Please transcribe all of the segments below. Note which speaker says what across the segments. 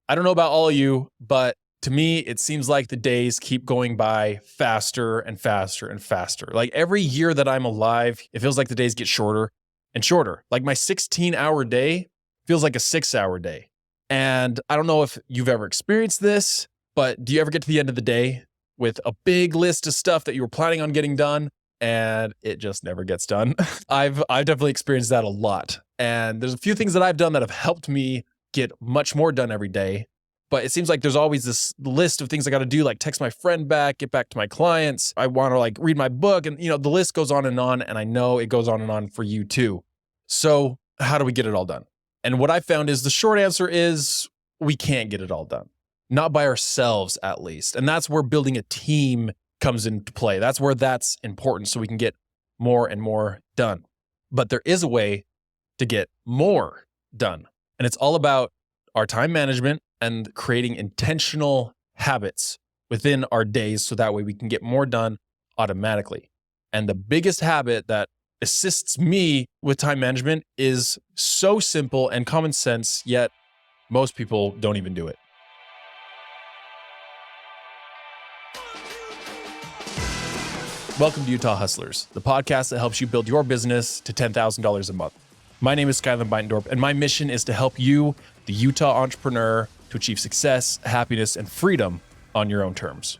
Speaker 1: I don't know about all of you, but to me, it seems like the days keep going by faster and faster and faster. Like every year that I'm alive, it feels like the days get shorter and shorter. Like my 16-hour day feels like a 6-hour day. And I don't know if you've ever experienced this, but do you ever get to the end of the day with a big list of stuff that you were planning on getting done and it just never gets done? I've definitely experienced that a lot. And there's a few things that I've done that have helped me get much more done every day. But it seems like there's always this list of things I got to do, like text my friend back, get back to my clients. I want to like read my book, and the list goes on, and I know it goes on and on for you too. So how do we get it all done? And what I found is the short answer is we can't get it all done. Not by ourselves, at least. And that's where building a team comes into play. That's where that's important, so we can get more and more done. But there is a way to get more done. And it's all about our time management and creating intentional habits within our days so that way we can get more done automatically. And the biggest habit that assists me with time management is so simple and common sense, yet most people don't even do it. Welcome to Utah Hustlers, the podcast that helps you build your business to $10,000 a month. My name is Skylar Bytendorp, and my mission is to help you, the Utah entrepreneur, to achieve success, happiness, and freedom on your own terms.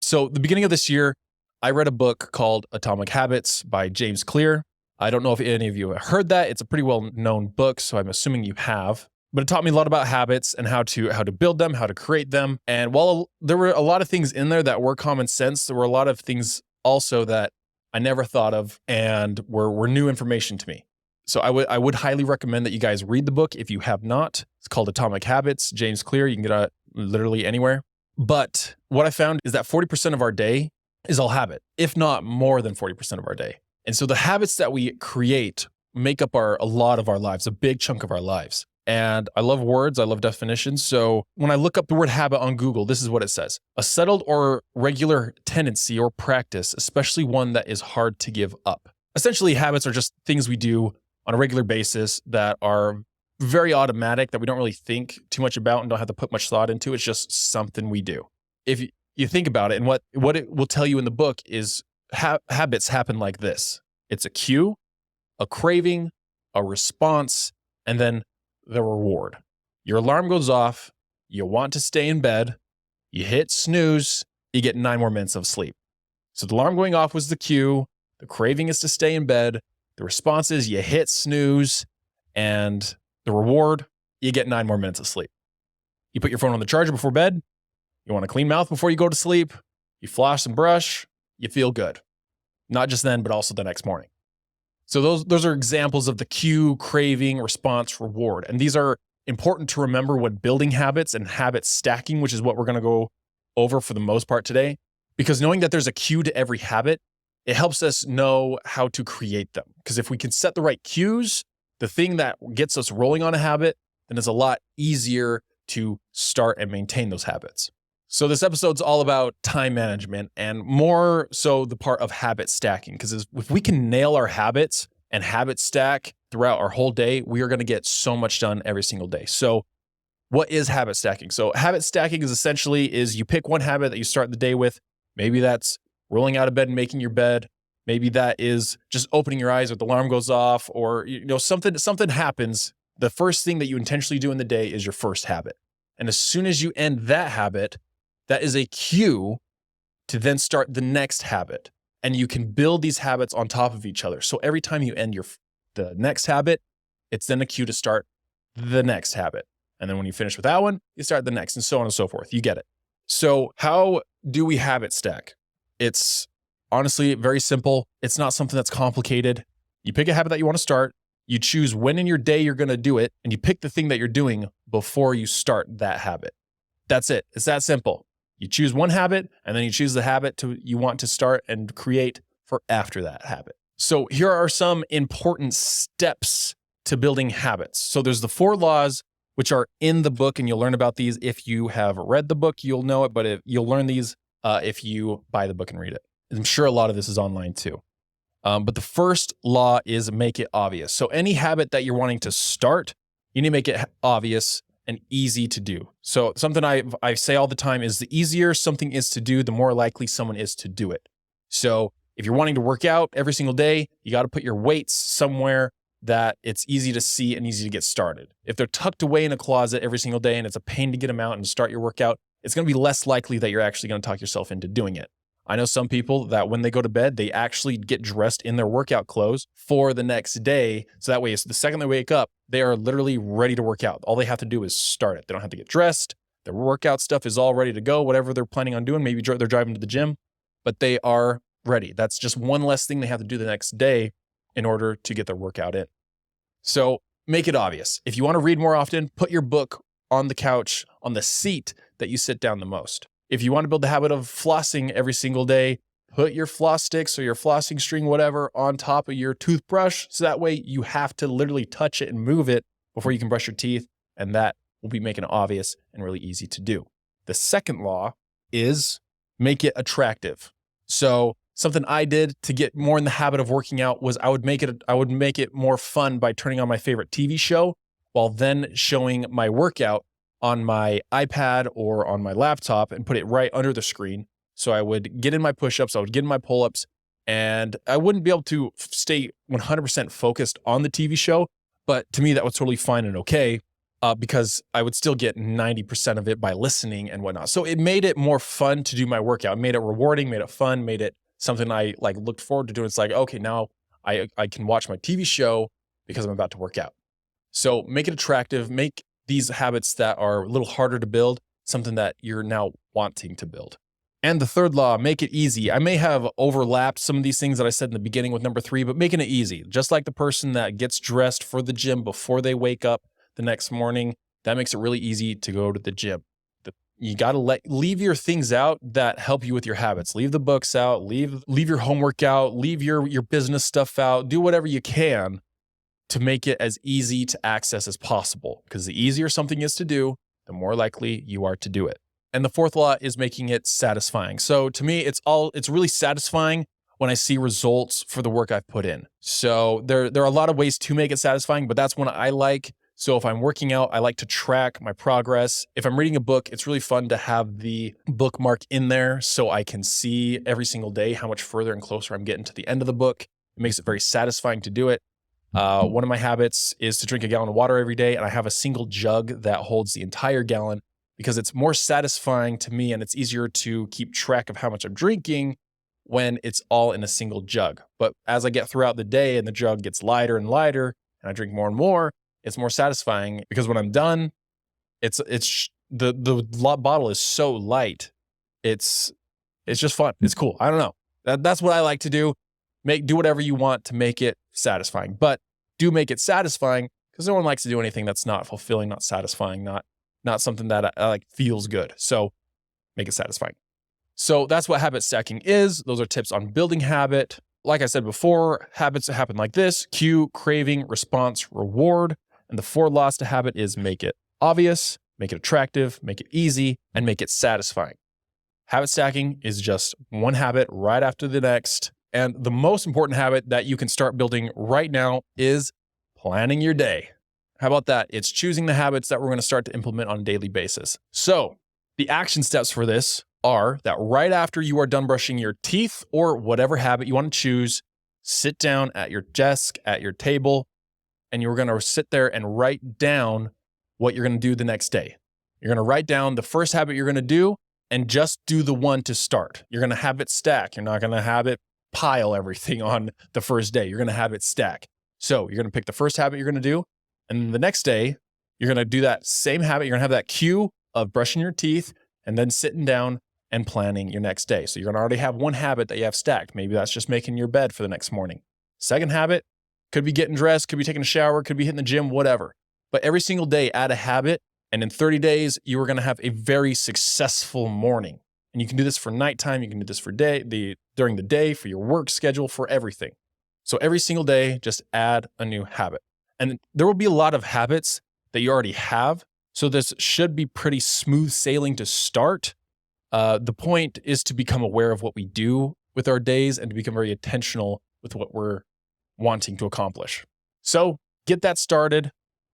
Speaker 1: So, the beginning of this year, I read a book called Atomic Habits by James Clear. I don't know if any of you have heard that. It's a pretty well-known book, so I'm assuming you have. But it taught me a lot about habits and how to build them, how to create them. And while there were a lot of things in there that were common sense, there were a lot of things also that I never thought of and were new information to me. So I would highly recommend that you guys read the book if you have not. It's called Atomic Habits, James Clear. You can get it literally anywhere. But what I found is that 40% of our day is all habit, if not more than 40% of our day. And so the habits that we create make up a lot of our lives, a big chunk of our lives. And I love words, I love definitions. So when I look up the word habit on Google, this is what it says: a settled or regular tendency or practice, especially one that is hard to give up. Essentially, habits are just things we do on a regular basis that are very automatic, that we don't really think too much about and don't have to put much thought into. It's just something we do. If you think about it, and what it will tell you in the book is habits happen like this. It's a cue, a craving, a response, and then the reward. Your alarm goes off, you want to stay in bed, you hit snooze, you get 9 more minutes of sleep. So the alarm going off was the cue, the craving is to stay in bed, the response is you hit snooze, and the reward, you get 9 more minutes of sleep. You put your phone on the charger before bed, you want a clean mouth before you go to sleep, you floss and brush, you feel good. Not just then, but also the next morning. So those are examples of the cue, craving, response, reward. And these are important to remember when building habits and habit stacking, which is what we're going to go over for the most part today. Because knowing that there's a cue to every habit, it helps us know how to create them. Because if we can set the right cues, the thing that gets us rolling on a habit, then it's a lot easier to start and maintain those habits. So this episode's all about time management, and more so the part of habit stacking. Because if we can nail our habits and habit stack throughout our whole day, we are going to get so much done every single day. So what is habit stacking? So habit stacking is essentially you pick one habit that you start the day with. Maybe that's rolling out of bed and making your bed. Maybe that is just opening your eyes or the alarm goes off, or something happens. The first thing that you intentionally do in the day is your first habit. And as soon as you end that habit, that is a cue to then start the next habit. And you can build these habits on top of each other. So every time you end the next habit, it's then a cue to start the next habit. And then when you finish with that one, you start the next, and so on and so forth. You get it. So how do we habit stack? It's honestly very simple. It's not something that's complicated. You pick a habit that you want to start. You choose when in your day you're going to do it, and you pick the thing that you're doing before you start that habit. That's it. It's that simple. You choose one habit, and then you choose the habit you want to start and create for after that habit. So here are some important steps to building habits. So there's the 4 laws, which are in the book, and you'll learn about these. If you have read the book, you'll know it, but you'll learn these if you buy the book and read it. I'm sure a lot of this is online too. But the first law is make it obvious. So any habit that you're wanting to start, you need to make it obvious and easy to do. So something I say all the time is the easier something is to do, the more likely someone is to do it. So if you're wanting to work out every single day, you got to put your weights somewhere that it's easy to see and easy to get started. If they're tucked away in a closet every single day and it's a pain to get them out and start your workout, it's going to be less likely that you're actually going to talk yourself into doing it. I know some people that when they go to bed, they actually get dressed in their workout clothes for the next day. So that way, the second they wake up, they are literally ready to work out. All they have to do is start it. They don't have to get dressed. Their workout stuff is all ready to go, whatever they're planning on doing. Maybe they're driving to the gym, but they are ready. That's just one less thing they have to do the next day in order to get their workout in. So make it obvious. If you want to read more often, put your book on the couch, on the seat that you sit down the most. If you want to build the habit of flossing every single day, put your floss sticks or your flossing string, whatever, on top of your toothbrush. So that way you have to literally touch it and move it before you can brush your teeth. And that will be making it obvious and really easy to do. The second law is make it attractive. So something I did to get more in the habit of working out was I would make it more fun by turning on my favorite TV show while then showing my workout on my iPad or on my laptop and put it right under the screen. So I would get in my push-ups, I would get in my pull-ups, and I wouldn't be able to stay 100% focused on the TV show. But to me, that was totally fine and okay because I would still get 90% of it by listening and whatnot. So it made it more fun to do my workout. It made it rewarding, made it fun, made it something I looked forward to doing. It's like, okay, now I can watch my TV show because I'm about to work out. So make it attractive, make these habits that are a little harder to build, something that you're now wanting to build. And the third law, make it easy. I may have overlapped some of these things that I said in the beginning with number 3, but making it easy. Just like the person that gets dressed for the gym before they wake up the next morning, that makes it really easy to go to the gym. You got to leave your things out that help you with your habits. Leave the books out, leave your homework out, leave your business stuff out, do whatever you can to make it as easy to access as possible. Because the easier something is to do, the more likely you are to do it. And the fourth law is making it satisfying. So to me, it's really satisfying when I see results for the work I've put in. So there are a lot of ways to make it satisfying, but that's one I like. So if I'm working out, I like to track my progress. If I'm reading a book, it's really fun to have the bookmark in there so I can see every single day how much further and closer I'm getting to the end of the book. It makes it very satisfying to do it. One of my habits is to drink a gallon of water every day, and I have a single jug that holds the entire gallon because it's more satisfying to me and it's easier to keep track of how much I'm drinking when it's all in a single jug. But as I get throughout the day and the jug gets lighter and lighter and I drink more and more, it's more satisfying because when I'm done, the bottle is so light. It's just fun. It's cool. I don't know. That's what I like to do. Do whatever you want to make it satisfying, but do make it satisfying because no one likes to do anything that's not fulfilling, not satisfying, not something that feels good. So make it satisfying. So that's what habit stacking is. Those are tips on building habit. Like I said before, habits that happen like this: cue, craving, response, reward. And the 4 laws to habit is make it obvious, make it attractive, make it easy, and make it satisfying. Habit stacking is just one habit right after the next. And the most important habit that you can start building right now is planning your day. How about that? It's choosing the habits that we're going to start to implement on a daily basis. So the action steps for this are that right after you are done brushing your teeth or whatever habit you want to choose, sit down at your desk, at your table, and you're going to sit there and write down what you're going to do the next day. You're going to write down the first habit you're going to do and just do the one to start. You're going to have it stack. You're not going to have it pile everything on the first day. You're going to have it stack. So you're going to pick the first habit you're going to do. And the next day, you're going to do that same habit. You're going to have that cue of brushing your teeth and then sitting down and planning your next day. So you're going to already have one habit that you have stacked. Maybe that's just making your bed for the next morning. Second habit could be getting dressed, could be taking a shower, could be hitting the gym, whatever. But every single day, add a habit. And in 30 days, you are going to have a very successful morning. And you can do this for nighttime. You can do this for during the day, for your work schedule, for everything. So every single day, just add a new habit. And there will be a lot of habits that you already have. So this should be pretty smooth sailing to start. The point is to become aware of what we do with our days and to become very intentional with what we're wanting to accomplish. So get that started.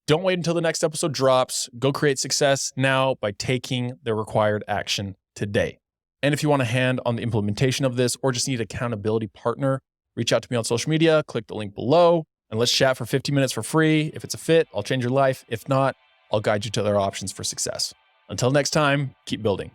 Speaker 1: Don't wait until the next episode drops. Go create success now by taking the required action today. And if you want a hand on the implementation of this or just need an accountability partner, reach out to me on social media, click the link below, and let's chat for 15 minutes for free. If it's a fit, I'll change your life. If not, I'll guide you to other options for success. Until next time, keep building.